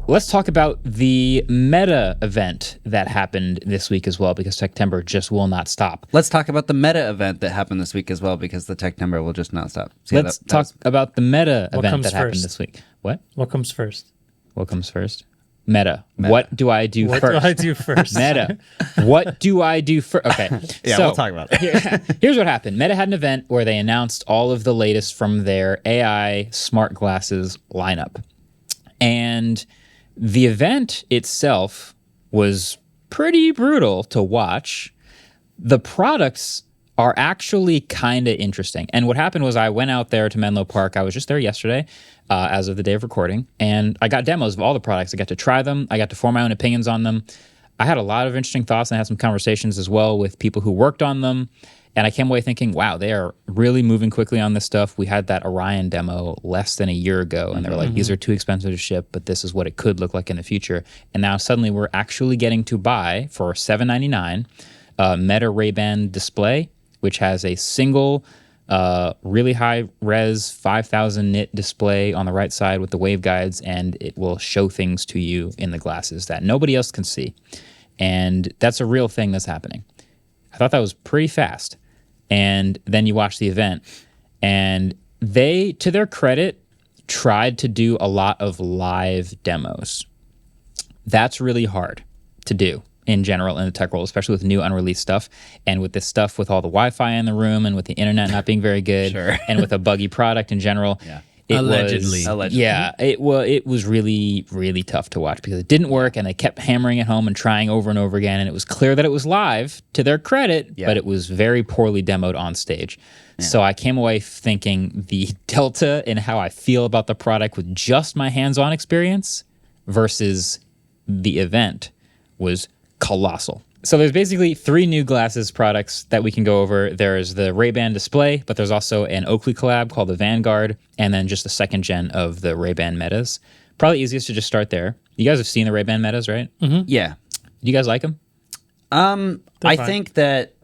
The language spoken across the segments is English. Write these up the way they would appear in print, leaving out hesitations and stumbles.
let's talk about the Meta event that happened this week as well, because September just will not stop. Let's talk about the Meta event that happened this week as well, because the September will just not stop. Let's talk about the Meta event that happened this week. What? What comes first? What comes first? Meta. What do I do first? What do I do first? Meta. What do I do first? Okay. Yeah, so, we'll talk about it. Here's what happened. Meta had an event where they announced all of the latest from their AI smart glasses lineup. And the event itself was pretty brutal to watch. The products are actually kind of interesting. And what happened was I went out there to Menlo Park. I was just there yesterday as of the day of recording. And I got demos of all the products. I got to try them. I got to form my own opinions on them. I had a lot of interesting thoughts, and I had some conversations as well with people who worked on them. And I came away thinking, wow, they are really moving quickly on this stuff. We had that Orion demo less than a year ago, and they were like, these are too expensive to ship, but this is what it could look like in the future. And now suddenly we're actually getting to buy for $799 Meta Ray-Ban display, which has a single really high-res 5,000 nit display on the right side with the waveguides, and it will show things to you in the glasses that nobody else can see. And that's a real thing that's happening. I thought that was pretty fast. And then you watch the event, and they, to their credit, tried to do a lot of live demos. That's really hard to do in general in the tech world, especially with new unreleased stuff, and with this stuff with all the Wi-Fi in the room and with the internet not being very good, and with a buggy product in general. Yeah. Allegedly. Yeah, it was really, really tough to watch because it didn't work, and they kept hammering it home and trying over and over again, and it was clear that it was live, to their credit, but it was very poorly demoed on stage. Yeah. So I came away thinking the delta in how I feel about the product with just my hands-on experience versus the event was colossal. So there's basically 3 new glasses products that we can go over. There's the Ray-Ban display, but there's also an Oakley collab called the Vanguard, and then just the second gen of the Ray-Ban Metas. Probably easiest to just start there. You guys have seen the Ray-Ban Metas, right? Mm-hmm. Yeah. Do you guys like them? I think that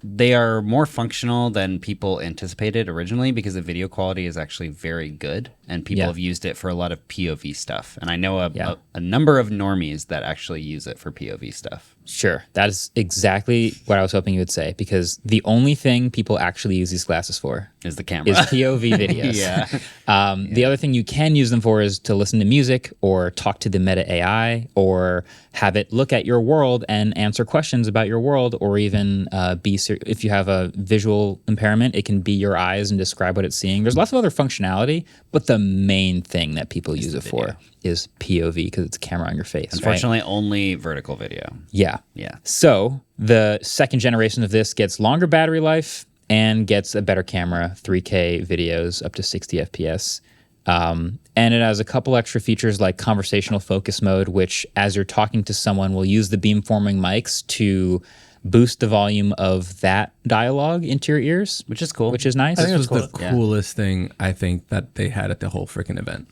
they are more functional than people anticipated originally because the video quality is actually very good, and people have used it for a lot of POV stuff. And I know a number of normies that actually use it for POV stuff. Sure. That is exactly what I was hoping you would say, because the only thing people actually use these glasses for is the camera. Is POV videos. The other thing you can use them for is to listen to music or talk to the Meta AI or have it look at your world and answer questions about your world, or even if you have a visual impairment, it can be your eyes and describe what it's seeing. There's lots of other functionality, but the main thing that people use it for is POV because it's a camera on your face. Unfortunately, only vertical video. Yeah. So the second generation of this gets longer battery life and gets a better camera, 3K videos up to 60 FPS. And it has a couple extra features like conversational focus mode, which as you're talking to someone will use the beamforming mics to boost the volume of that dialogue into your ears, which is cool, which is nice. This was the coolest thing I think that they had at the whole freaking event.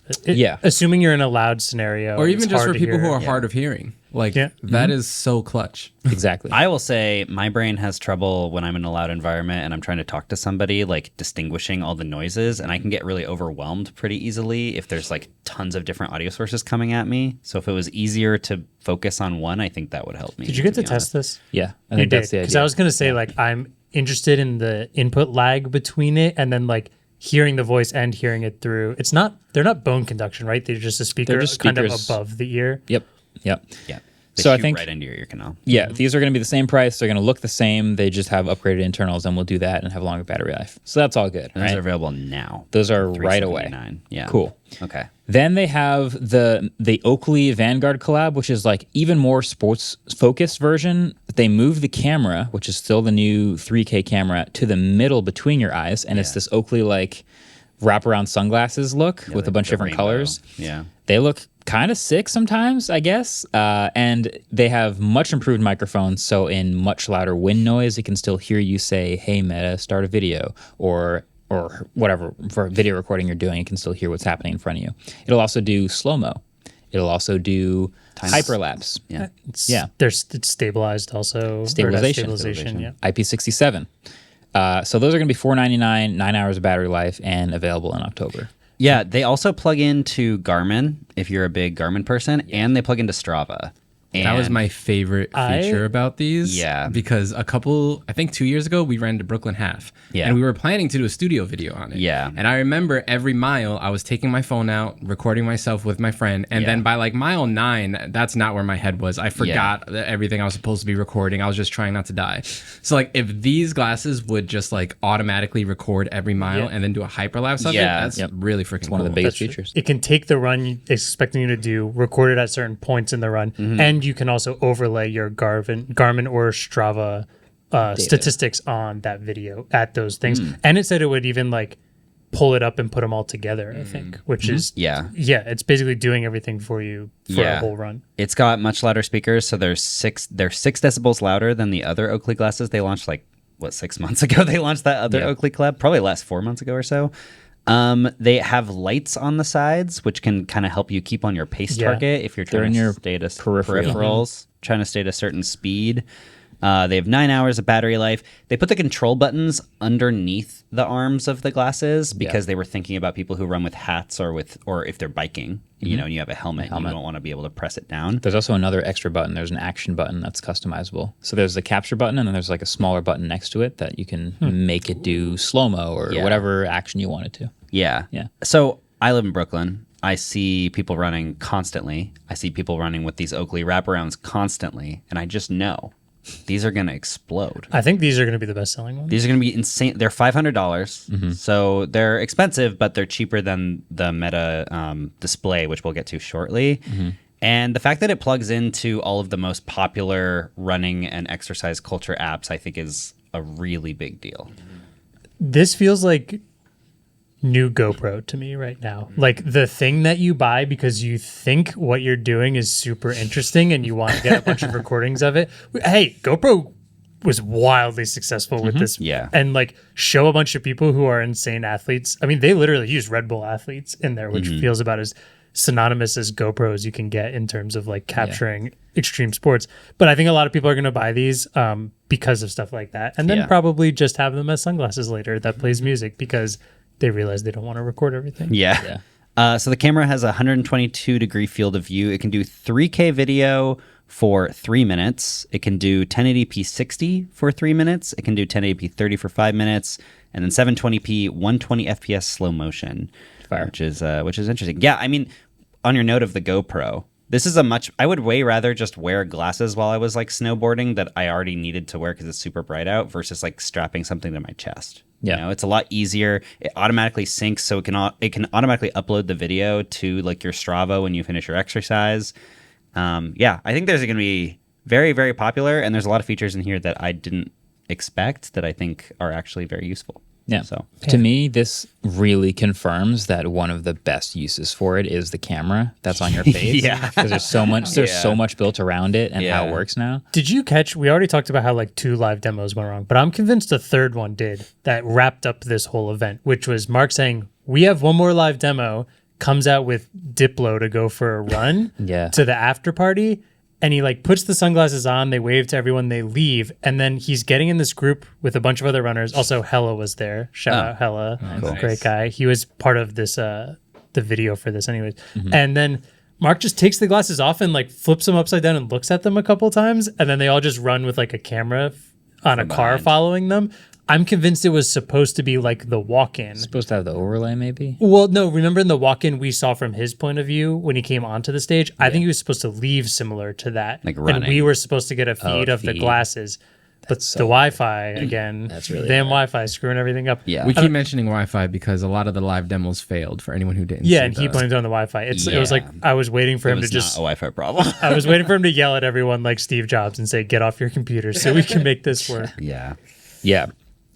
Assuming you're in a loud scenario, or even just for people who are hard of hearing, like that is so clutch. Exactly. I will say my brain has trouble when I'm in a loud environment and I'm trying to talk to somebody, like distinguishing all the noises, and I can get really overwhelmed pretty easily if there's like tons of different audio sources coming at me. So if it was easier to focus on one, I think that would help me. Did you get to test this? Yeah, I think that's the idea. Because I was going to say, like, I'm interested in the input lag between it and then like hearing the voice and hearing it through. They're not bone conduction, right? They're just a speaker kind of above the ear. Yep. Yeah. So I think right into your ear canal. Yeah, these are going to be the same price. They're going to look the same. They just have upgraded internals, and we'll do that and have longer battery life. So that's all good. And those are available now. Those are right away. Yeah. Cool. Okay. Then they have the Oakley Vanguard collab, which is like even more sports focused version. They move the camera, which is still the new 3K camera, to the middle between your eyes, and it's this Oakley like wraparound sunglasses look with a bunch of different rainbow. colors. Yeah. They look kind of sick sometimes, I guess. And they have much improved microphones, so in much louder wind noise, it can still hear you say, "Hey Meta, start a video," or whatever for video recording you're doing. It can still hear what's happening in front of you. It'll also do slow-mo. It'll also do hyperlapse. It's stabilized also. Stabilization. Yeah. IP67. So those are going to be $499, 9 hours of battery life, and available in October. Yeah, they also plug into Garmin if you're a big Garmin person, and they plug into Strava. And that was my favorite feature about these. Yeah. Because I think 2 years ago, we ran to Brooklyn Half. Yeah. And we were planning to do a studio video on it. Yeah. And I remember every mile, I was taking my phone out, recording myself with my friend. And then by like mile 9, that's not where my head was. I forgot everything I was supposed to be recording. I was just trying not to die. So like if these glasses would just like automatically record every mile and then do a hyperlapse of it, that's really freaking one cool. of the biggest features. It can take the run expecting you to do, record it at certain points in the run, and you can also overlay your Garmin or Strava statistics on that video at those things. And it said it would even like pull it up and put them all together, I think, which is it's basically doing everything for you for a whole run. It's got much louder speakers, so they're 6 decibels louder than the other Oakley glasses they launched 6 months ago. They launched that other Oakley collab, probably last 4 months ago or so. They have lights on the sides, which can kind of help you keep on your pace target if you're trying to stay at peripherals, trying to stay at a certain speed. They have 9 hours of battery life. They put the control buttons underneath the arms of the glasses because they were thinking about people who run with hats or if they're biking, you know, and you have a helmet. You don't want to be able to press it down. There's also another extra button. There's an action button that's customizable. So there's the capture button, and then there's like a smaller button next to it that you can make it do slow-mo or whatever action you want it to. Yeah. So I live in Brooklyn. I see people running constantly. I see people running with these Oakley wraparounds constantly, and I just know these are going to explode. I think these are going to be the best-selling ones. These are going to be insane. They're $500, so they're expensive, but they're cheaper than the Meta display, which we'll get to shortly. And the fact that it plugs into all of the most popular running and exercise culture apps, I think, is a really big deal. This feels like new GoPro to me right now. Like the thing that you buy because you think what you're doing is super interesting and you want to get a bunch of recordings of it. Hey, GoPro was wildly successful with this. And like show a bunch of people who are insane athletes. I mean, they literally use Red Bull athletes in there, which feels about as synonymous as GoPro as you can get in terms of like capturing extreme sports. But I think a lot of people are going to buy these because of stuff like that. And then probably just have them as sunglasses later that plays music because they realize they don't want to record everything. So the camera has a 122 degree field of view. It can do 3K video for 3 minutes. It can do 1080p 60 for 3 minutes. It can do 1080p 30 for 5 minutes, and then 720p 120 FPS slow motion, which is interesting. Yeah, I mean, on your note of the GoPro, this is I would way rather just wear glasses while I was like snowboarding that I already needed to wear because it's super bright out versus like strapping something to my chest. You know, it's a lot easier. It automatically syncs, so it can automatically upload the video to like your Strava when you finish your exercise. I think there's going to be very, very popular, and there's a lot of features in here that I didn't expect that I think are actually very useful. Yeah. So to me, this really confirms that one of the best uses for it is the camera that's on your face. Because there's so much built around it and how it works now. Did you catch, we already talked about how like 2 live demos went wrong, but I'm convinced a third one did that wrapped up this whole event, which was Mark saying, we have one more live demo, comes out with Diplo to go for a run to the after party. And he like puts the sunglasses on, they wave to everyone, they leave, and then he's getting in this group with a bunch of other runners. Also, Hella was there. Shout out Hella. Great guy. He was part of this the video for this anyways. And then Mark just takes the glasses off and like flips them upside down and looks at them a couple times, and then they all just run with like a camera on a car following them. I'm convinced it was supposed to be like the walk-in. Supposed to have the overlay, maybe? Well, no, remember in the walk-in we saw from his point of view when he came onto the stage? I think he was supposed to leave similar to that. Like running. And we were supposed to get a feed of the glasses. But the Wi-Fi, again, that's really damn Wi-Fi screwing everything up. Yeah. We keep mentioning Wi-Fi because a lot of the live demos failed for anyone who didn't see and he pointed on the Wi-Fi. It was like I was waiting for him to just... Not a Wi-Fi problem. I was waiting for him to yell at everyone like Steve Jobs and say, get off your computer so we can make this work. Yeah.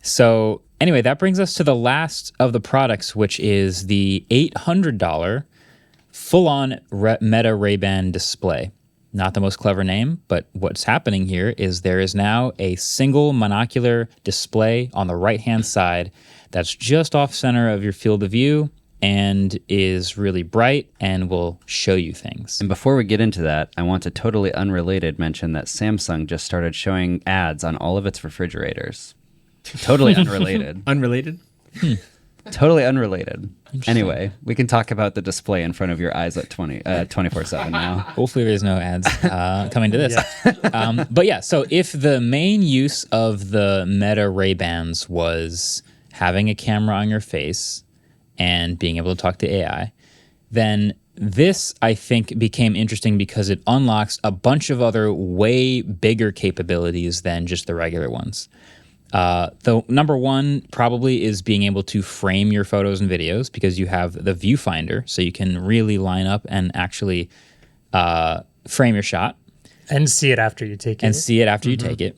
So anyway, that brings us to the last of the products, which is the $800 full-on Meta Ray-Ban display. Not the most clever name, but what's happening here is there is now a single monocular display on the right-hand side that's just off center of your field of view and is really bright and will show you things. And before we get into that, I want to totally unrelated mention that Samsung just started showing ads on all of its refrigerators. Totally unrelated. Unrelated? Totally unrelated. Anyway, we can talk about the display in front of your eyes at 24/7 now. Hopefully there's no ads coming to this. But yeah, so if the main use of the Meta Ray-Bans was having a camera on your face and being able to talk to AI, then this, I think, became interesting because it unlocks a bunch of other way bigger capabilities than just the regular ones. The number one probably is being able to frame your photos and videos because you have the viewfinder, so you can really line up and actually frame your shot. And see it after you take it. And see it after you take it.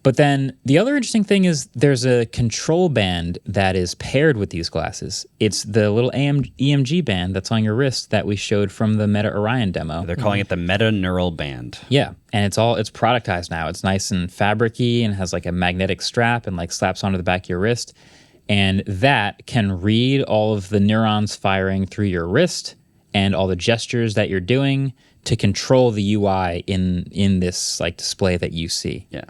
But then the other interesting thing is there's a control band that is paired with these glasses. It's the little EMG band that's on your wrist that we showed from the Meta Orion demo. They're calling it the Meta Neural Band. Yeah, and it's productized now. It's nice and fabric-y and has like a magnetic strap and like slaps onto the back of your wrist. And that can read all of the neurons firing through your wrist and all the gestures that you're doing to control the UI in this like display that you see. Yeah.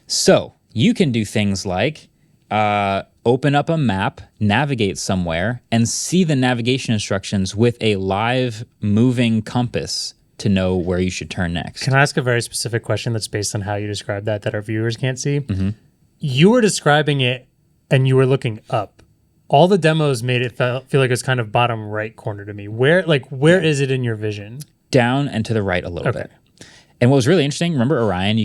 So you can do things like open up a map, navigate somewhere, and see the navigation instructions with a live moving compass to know where you should turn next. Can I ask a very specific question that's based on how you described that our viewers can't see? Mm-hmm. You were describing it and you were looking up. All the demos made it feel like it was kind of bottom right corner to me. Where is it in your vision? Down and to the right a little bit. And what was really interesting, remember Orion,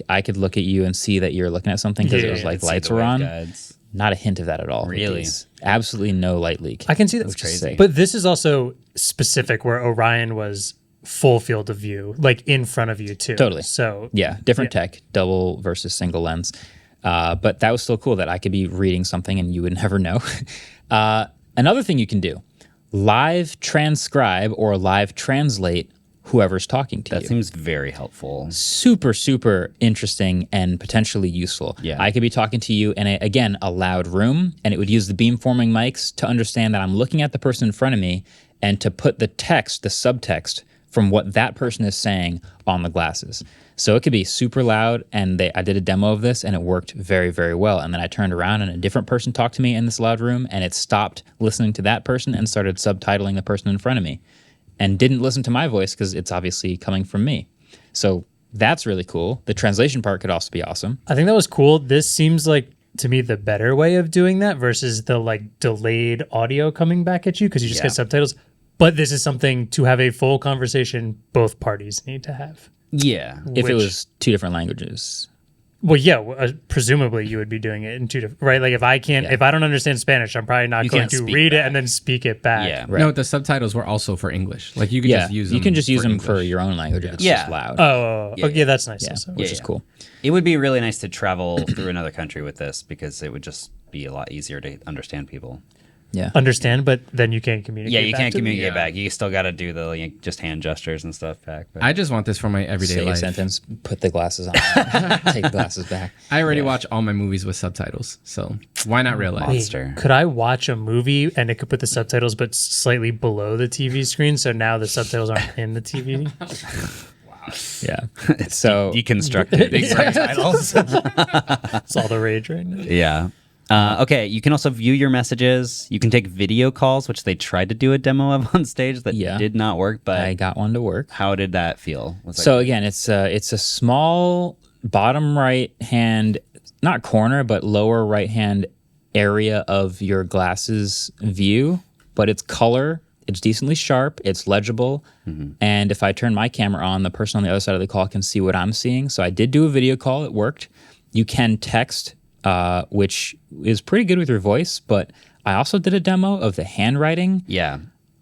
I could look at you and see that you're looking at something because it was like lights were on. Guides. Not a hint of that at all. Really? Absolutely no light leak. I can see that. That's crazy. But this is also specific where Orion was full field of view, like in front of you too. Totally. So yeah, different tech, double versus single lens. But that was still cool that I could be reading something and you would never know. Another thing you can do, live transcribe or live translate whoever's talking to you. That seems very helpful. Super, super interesting and potentially useful. Yeah. I could be talking to you in, a loud room, and it would use the beamforming mics to understand that I'm looking at the person in front of me and to put the text, the subtext, from what that person is saying on the glasses. So it could be super loud, and I did a demo of this, and it worked very, very well. And then I turned around, and a different person talked to me in this loud room, and it stopped listening to that person and started subtitling the person in front of me. And didn't listen to my voice because it's obviously coming from me. So that's really cool. The translation part could also be awesome. I think that was cool. This seems like, to me, the better way of doing that versus the like delayed audio coming back at you because you just get subtitles. But this is something to have a full conversation both parties need to have. Yeah. If it was two different languages. Well, yeah, presumably you would be doing it in two different, right? Like if I don't understand Spanish, I'm probably not going to read it and then speak it back. Yeah. Right. No, the subtitles were also for English. Like you could just use them. You can just use them English. for your own language. It's just loud. Yeah, that's nice. Which is cool. It would be really nice to travel through another country with this because it would just be a lot easier to understand people. Yeah. Understand, but then you can't communicate. Yeah, you back can't to them. communicate back. You still got to do the just hand gestures and stuff back. But. I just want this for my everyday Say life. a sentence, put the glasses on, take the glasses back. I already watch all my movies with subtitles, so why not real life? Monster. Could I watch a movie and it could put the subtitles but slightly below the TV screen, so now the subtitles aren't in the TV? Yeah. So deconstructed big subtitles. It's all the rage right now. Yeah. Okay, you can also view your messages. You can take video calls, which they tried to do a demo of on stage that did not work. But I got one to work. How did that feel? So again, it's a small bottom right hand, not corner, but lower right hand area of your glasses view, but it's color. It's decently sharp. It's legible. Mm-hmm. And if I turn my camera on, the person on the other side of the call can see what I'm seeing. So I did do a video call. It worked. You can text, which is pretty good with your voice, but I also did a demo of the handwriting. Yeah.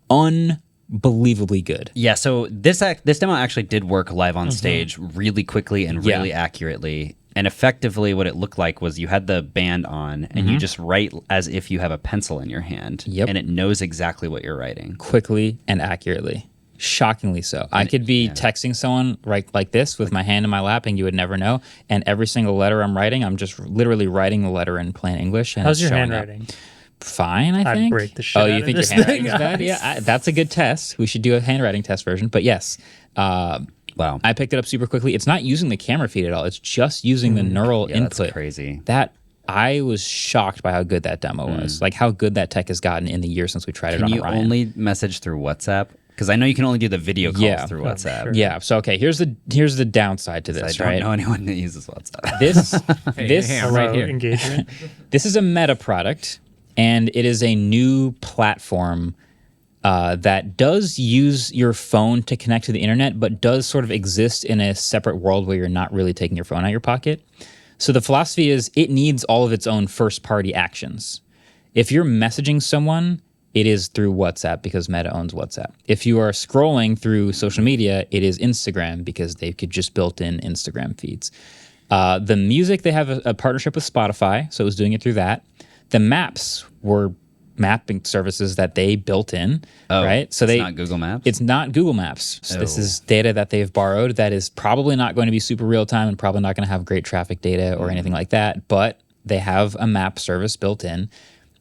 Unbelievably good. Yeah, so this demo actually did work live on stage really quickly and really accurately. And effectively what it looked like was you had the band on and you just write as if you have a pencil in your hand. Yep. And it knows exactly what you're writing. Quickly and accurately. Shockingly so. I could be texting someone like this with my hand in my lap and you would never know. And every single letter I'm writing, I'm just literally writing the letter in plain English. And how's your showing handwriting? Fine, I think. I'd break the shit out you of think this your handwriting thing. is bad? Yeah, that's a good test. We should do a handwriting test version. But yes, Wow. I picked it up super quickly. It's not using the camera feed at all. It's just using the neural input. That's crazy. That I was shocked by how good that demo was. Like how good that tech has gotten in the year since we tried it on Orion. Can you only message through WhatsApp? Because I know you can only do the video calls through WhatsApp. Sure. Yeah. So okay, here's the downside to this. I don't know anyone that uses WhatsApp. This I'm right here. Engagement. This is a Meta product, and it is a new platform that does use your phone to connect to the internet, but does sort of exist in a separate world where you're not really taking your phone out of your pocket. So the philosophy is it needs all of its own first-party actions. If you're messaging someone, it is through WhatsApp because Meta owns WhatsApp. If you are scrolling through social media, it is Instagram because they could just built in Instagram feeds. The music, they have a partnership with Spotify, so it was doing it through that. The maps were mapping services that they built in, right? So it's not Google Maps? It's not Google Maps. So this is data that they've borrowed that is probably not going to be super real time and probably not going to have great traffic data or anything like that, but they have a map service built in.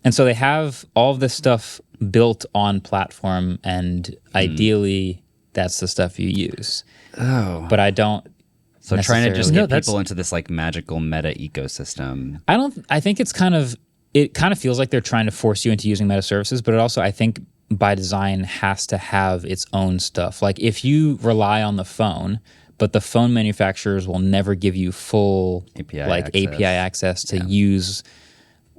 And so they have all of this stuff built on platform, and ideally that's the stuff you use. Oh. But I don't So trying to just necessarily- get people into this like magical meta ecosystem. I think it kind of feels like they're trying to force you into using meta services, but it also, I think, by design has to have its own stuff. Like if you rely on the phone, but the phone manufacturers will never give you full API access to use,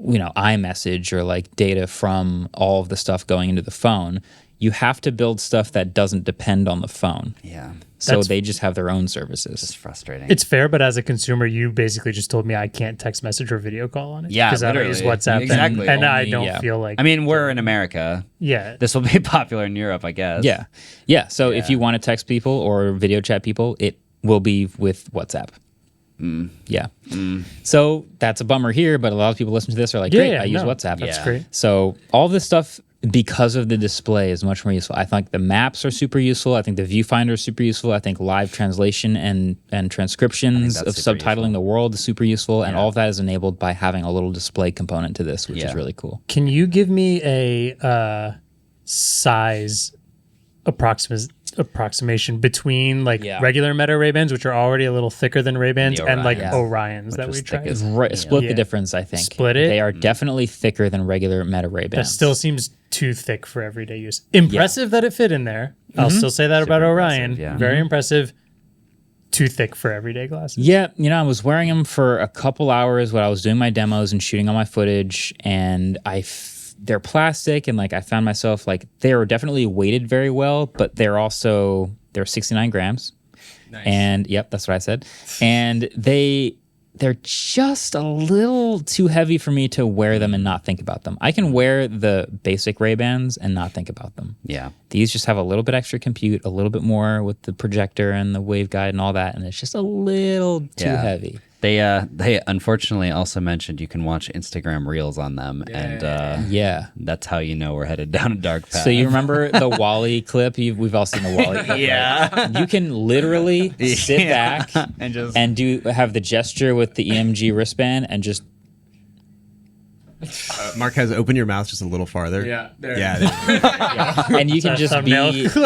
iMessage or like data from all of the stuff going into the phone. You have to build stuff that doesn't depend on the phone. Yeah. So they just have their own services. It's frustrating. It's fair, but as a consumer, you basically just told me I can't text message or video call on it. Yeah, because I don't use literally. WhatsApp. Exactly. And I Only- don't feel like. I mean, we're in America. Yeah. This will be popular in Europe, I guess. Yeah. Yeah. So if you want to text people or video chat people, it will be with WhatsApp. Yeah. So that's a bummer here, but a lot of people listen to this are like, great, I use WhatsApp. That's Yeah. great. So all this stuff, because of the display, is much more useful. I think the maps are super useful. I think the viewfinder is super useful. I think live translation and transcriptions of super subtitling the world is super useful. And all of that is enabled by having a little display component to this, which is really cool. Can you give me a size approximation between like regular Meta Ray-Bans, which are already a little thicker than Ray-Bans, and like Orions that we tried? Split the difference, I think. Split it? They are definitely thicker than regular Meta Ray-Bans. That still seems too thick for everyday use. Impressive that it fit in there. I'll still say that about Orion. Very impressive. Too thick for everyday glasses. Yeah, I was wearing them for a couple hours when I was doing my demos and shooting all my footage, and they're plastic, and like I found myself like they were definitely weighted very well, but they're 69 grams. Nice. And yep, that's what I said. And they're just a little too heavy for me to wear them and not think about them. I can wear the basic Ray-Bans and not think about them. Yeah. These just have a little bit extra compute, a little bit more with the projector and the waveguide and all that, and it's just a little too heavy. They unfortunately also mentioned you can watch Instagram Reels on them, and that's how you know we're headed down a dark path. So you remember the Wall-E clip? We've all seen the Wall-E clip. Yeah. You can literally sit back and just have the gesture with the EMG wristband and just. Marques, open your mouth just a little farther. Yeah. There. Yeah. And you can just be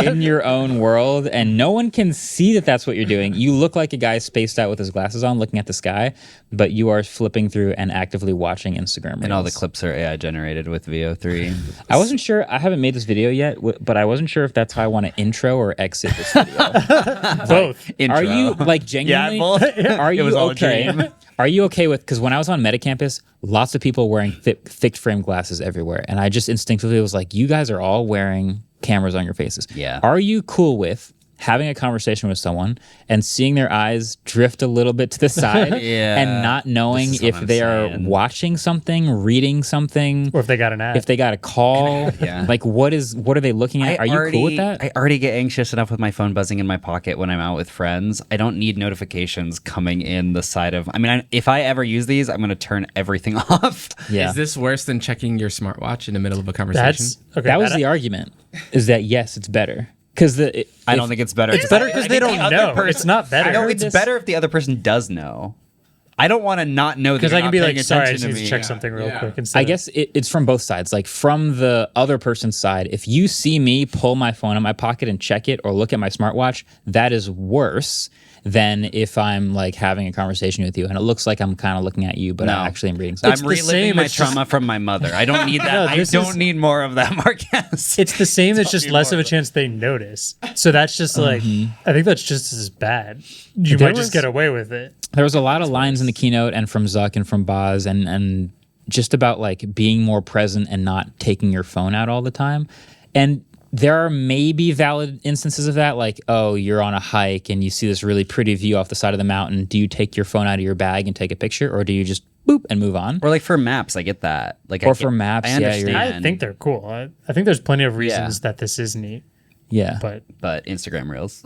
in your own world, and no one can see that that's what you're doing. You look like a guy spaced out with his glasses on, looking at the sky, but you are flipping through and actively watching Instagram Reels. And all the clips are AI generated with VO3. I wasn't sure. I haven't made this video yet, but I wasn't sure if that's how I want to intro or exit this video. Both. Intro. Are you like genuinely? both. Are you was all a okay? dream. Are you okay with? Because when I was on Meta Campus, lots of people wearing thick frame glasses everywhere, and I just instinctively was like, "You guys are all wearing cameras on your faces." Yeah. Are you cool with having a conversation with someone and seeing their eyes drift a little bit to the side and not knowing This is what if I'm they are saying. watching something, reading something, Or if they got an ad. if they got a call? Like what are they looking at? Are you cool with that? I already get anxious enough with my phone buzzing in my pocket when I'm out with friends. I don't need notifications coming in the side of. I mean, if I ever use these, I'm going to turn everything off. Yeah. Is this worse than checking your smartwatch in the middle of a conversation? That was the argument. Is that yes, it's better because I don't think it's better. It's better because they don't know. It's not better. No, it's better if the other person does know. I don't want to not know that Because you're I can not be paying like, sorry, I attention just to need to me. check something real quick. Instead I guess it's from both sides. Like from the other person's side, if you see me pull my phone out of my pocket and check it or look at my smartwatch, that is worse than if I'm like having a conversation with you and it looks like I'm kind of looking at you, but I actually am reading something. I'm reliving my trauma from my mother. I don't need that. I don't need more of that, Marques. It's the same. It's just less of a chance they notice. So that's just like, I think that's just as bad. You might just get away with it. There was a lot of lines in the keynote and from Zuck and from Boz and just about like being more present and not taking your phone out all the time. And there are maybe valid instances of that, like, oh, you're on a hike and you see this really pretty view off the side of the mountain. Do you take your phone out of your bag and take a picture, or do you just boop and move on? Or like for maps, I get that. Like, for maps, I understand. I think they're cool. I think there's plenty of reasons that this is neat. Yeah. But Instagram Reels.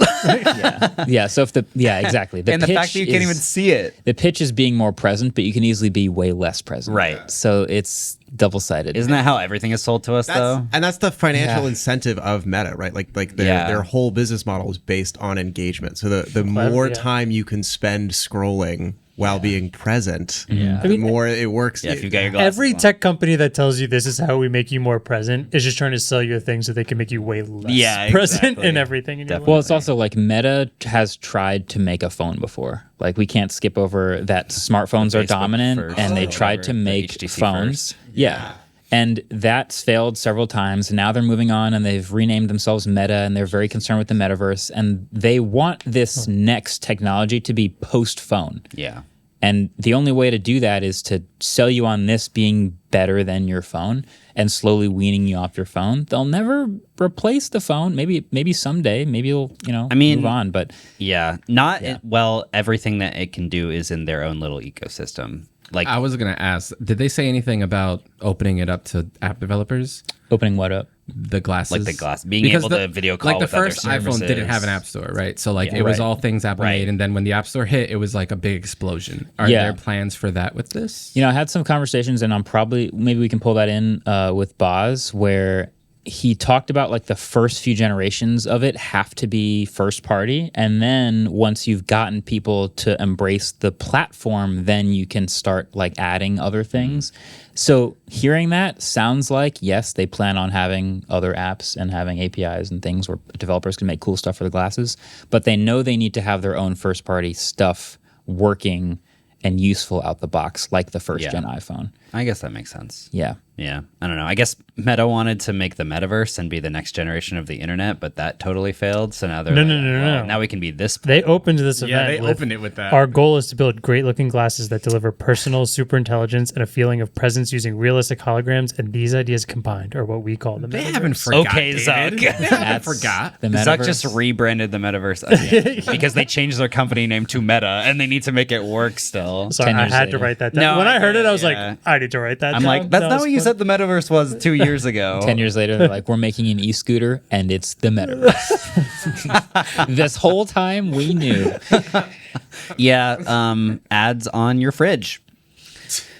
Yeah. So if exactly. And the fact that you can't even see it. The pitch is being more present, but you can easily be way less present. Right. So it's double-sided. Isn't that how everything is sold to us, though? And that's the financial incentive of Meta, right? Like their whole business model is based on engagement. So the more time you can spend scrolling while being present, the more it works. Yeah, if you got your glasses Every on. tech company that tells you this is how we make you more present is just trying to sell you a thing so they can make you way less present in everything in your life. Well, it's also like Meta has tried to make a phone before. Like we can't skip over that smartphones are dominant, first, and they tried to the make HTC phones. first. Yeah. And that's failed several times. And now they're moving on and they've renamed themselves Meta and they're very concerned with the metaverse. And they want this next technology to be post-phone. Yeah. And the only way to do that is to sell you on this being better than your phone and slowly weaning you off your phone. They'll never replace the phone. Maybe someday. Maybe it'll, move on. But everything that it can do is in their own little ecosystem. Like I was gonna ask, did they say anything about opening it up to app developers? Opening what up? The glasses, like the glass, being able to video call. Like the with other first iPhone services. didn't have an app store, right? So like it was all things Apple made, and then when the app store hit, it was like a big explosion. Are there plans for that with this? I had some conversations, and maybe we can pull that in with Boz, where he talked about like the first few generations of it have to be first party, and then once you've gotten people to embrace the platform, then you can start like adding other things. So hearing that sounds like, yes, they plan on having other apps and having APIs and things where developers can make cool stuff for the glasses, but they know they need to have their own first party stuff working and useful out the box, like the first gen iPhone. I guess that makes sense. Yeah. Yeah. I don't know. I guess Meta wanted to make the metaverse and be the next generation of the internet, but that totally failed. So now they're no. Now we can be this. They opened this event. Yeah, they opened it with that. Our goal is to build great-looking glasses that deliver personal superintelligence and a feeling of presence using realistic holograms, and these ideas combined are what we call the metaverse. They haven't forgot. Okay, Zuck. They haven't forgot. The metaverse. Zuck just rebranded the metaverse again because they changed their company name to Meta and they need to make it work still. Sorry, 10 I years had later. to write that down. No, When I heard it, I was yeah. like, I need to write that I'm down. like, that's That not was what you fun. said the metaverse was 2 years ago. 10 years later, they're like, we're making an e-scooter, and it's the metaverse. This whole time, we knew. Yeah, ads on your fridge.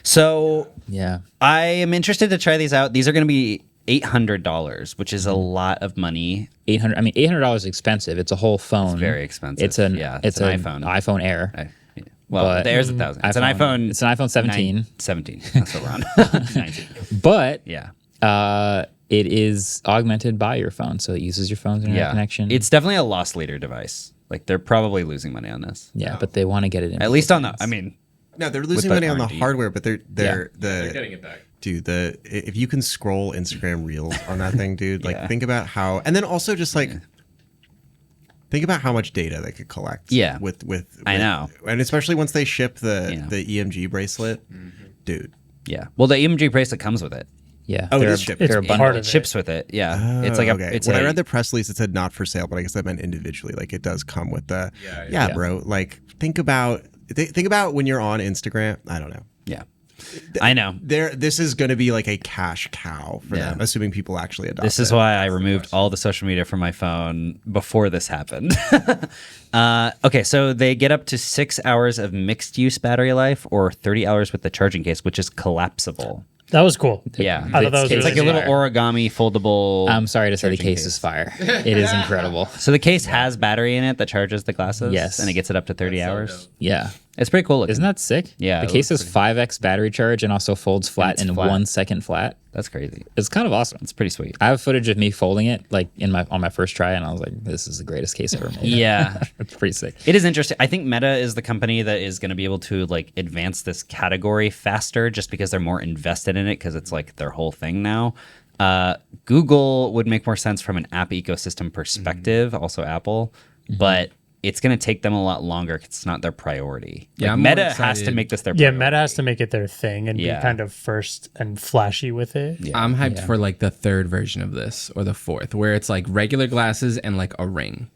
So Yeah. I am interested to try these out. These are going to be $800, which is a lot of money. $800 is expensive. It's a whole phone. It's very expensive. It's an iPhone. iPhone Air. Well, But- the Air's $1,000. It's an iPhone. It's an iPhone 17. 17. That's what we're on. 19. But Yeah. it is augmented by your phone, so it uses your phone's internet connection. It's definitely a loss leader device. Like they're probably losing money on this. but they want to get it in. At least on the. I mean, No, they're losing the money on the R&D. hardware, but they're getting it back. Dude, if you can scroll Instagram Reels on that thing, dude, like think about how, and then also just like think about how much data they could collect. Yeah. with I know. and especially once they ship the EMG bracelet, dude. yeah. Well, the EMG bracelet comes with it. Yeah. Oh, it they're- is shipped. they're It's a bundle. part of It it. ships with it. Yeah. It's like a. Okay. It's When a, I read the press release, it said not for sale, but I guess that meant individually. Like it does come with the. Yeah. Bro. Like think about when you're on Instagram. I don't know. Yeah. I know. This is going to be like a cash cow for them, assuming people actually adopt This is it. why I removed all the social media from my phone before this happened. Okay, so they get up to 6 hours of mixed use battery life or 30 hours with the charging case, which is collapsible. That was cool. Yeah. I thought that was It's like a really little origami foldable. I'm sorry to say the charging case is fire. It is incredible. So the case has battery in it that charges the glasses? Yes. And it gets it up to 30 hours? Yeah. It's pretty cool looking. Isn't that sick? Yeah, The it case looks is 5x battery charge and also folds flat it's in flat. 1 second flat. That's crazy. It's kind of awesome. It's pretty sweet. I have footage of me folding it like on my first try, and I was like, "This is the greatest case ever made." Yeah. It's pretty sick. It is interesting. I think Meta is the company that is going to be able to like advance this category faster just because they're more invested in it because it's like their whole thing now. Google would make more sense from an app ecosystem perspective, also Apple, but it's going to take them a lot longer 'cause it's not their priority. Yeah, Like, I'm more Meta has to excited. make this their Yeah, priority. Meta has to make it their thing and Yeah. be kind of first and flashy with it. I'm hyped for like the third version of this or the fourth, where it's like regular glasses and like a ring.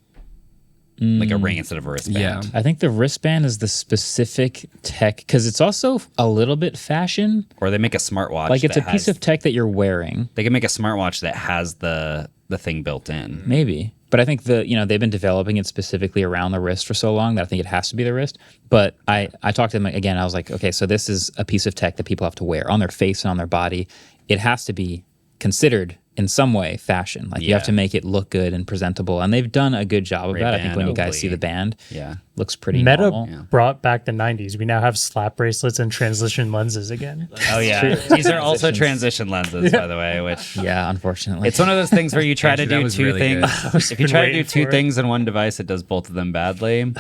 Like a ring instead of a wristband. Yeah. I think the wristband is the specific tech because it's also a little bit fashion. Or they make a smartwatch. Like it's a that piece has- of tech that you're wearing, They can make a smartwatch that has the thing built in. maybe. But I think they've been developing it specifically around the wrist for so long that I think it has to be the wrist. But I talked to them again. I was like, okay, so this is a piece of tech that people have to wear on their face and on their body. It has to be considered in some way fashion. Like you have Yeah. to make it look good and presentable. And they've done a good job of that. I think Ray-Ban, when you guys see Oakley. the band, Yeah. looks pretty Meta normal. brought back the 90s. We now have slap bracelets and transition lenses again. Oh yeah, these are also transition lenses, by the way. Which Yeah, unfortunately. it's one of those things where you try to Actually, that do was two really things. good. If you been try to do waiting two for it. things in one device, it does both of them badly.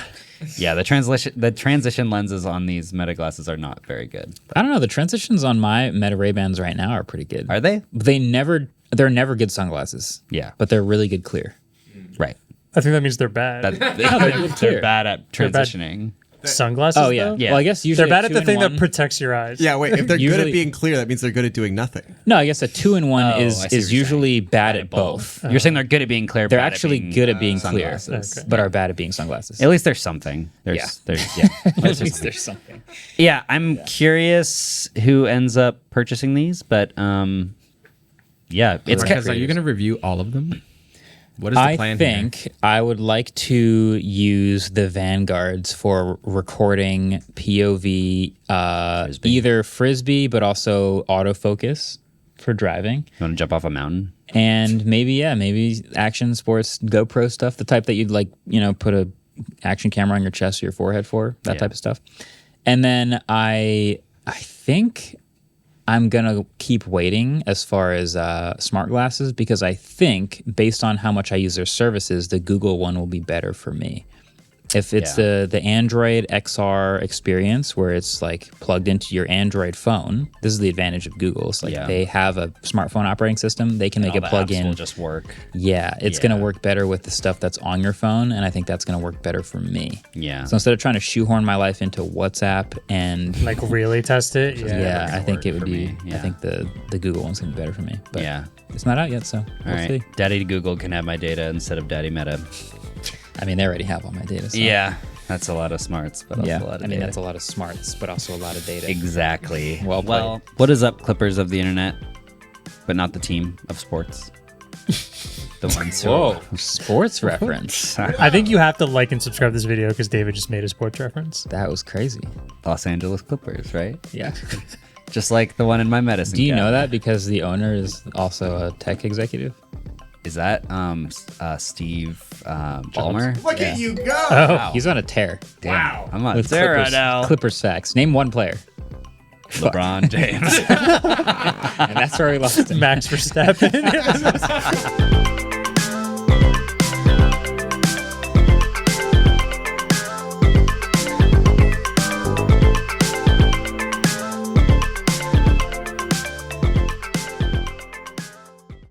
Yeah, the transition lenses on these Meta glasses are not very good. I don't know. The transitions on my Meta Ray-Bans right now are pretty good. Are they? They're never good sunglasses. Yeah. But they're really good clear. Right. I think that means they're bad. They're clear. bad at They're bad. transitioning. Sunglasses, Oh yeah. though? Yeah. Well, I guess usually They're bad a at the thing that 2-in-1 protects your eyes. Yeah, wait. If they're good Usually- at being clear, that means they're good at doing nothing. No, I guess a 2-in-1 Oh, I is see what is you're usually bad at both. You're saying they're good at being clear. They're bad at actually being, good at being clear, sunglasses. Okay. but are bad at being sunglasses. At least there's something. There's yeah. At least there's something. Yeah, I'm curious who ends up purchasing these, but yeah, it's Marques, are you going to review all of them? What is the I plan here? think I would like to use the Vanguards for recording POV, either frisbee, but also autofocus for driving. You want to jump off a mountain? And maybe action sports GoPro stuff, the type that you'd like, put a action camera on your chest or your forehead for, that type of stuff. And then I think I'm going to keep waiting as far as smart glasses because I think based on how much I use their services, the Google one will be better for me. If it's the Android XR experience where it's like plugged into your Android phone, this is the advantage of Google. It's like they have a smartphone operating system. They can make it plug in. Will just work. Yeah, it's going to work better with the stuff that's on your phone, and I think that's going to work better for me. Yeah. So instead of trying to shoehorn my life into WhatsApp and Like really test it. Yeah. I think it would for be. me, yeah. I think the Google one's going to be better for me. But Yeah. it's not out yet, so All we'll right. see. Daddy Google can have my data instead of Daddy Meta. I mean, they already have all my data. So. Yeah. That's a lot of smarts, but also Yeah, a lot of I mean data. that's a lot of smarts, but also a lot of data. Exactly. Well played. What is up, Clippers of the internet? But not the team of sports. The ones who. Whoa, sports reference. I think you have to like and subscribe to this video because David just made a sports reference. That was crazy. Los Angeles Clippers, right? Yeah. Just like the one in my medicine. Do you cabinet. know that because the owner is also a tech executive? Is that Steve Ballmer? Look at you go! Oh, He's on a tear. Wow. I'm on With there right Clippers, now. Clippers facts. Name one player. LeBron James. And that's where we lost him. Max Verstappen.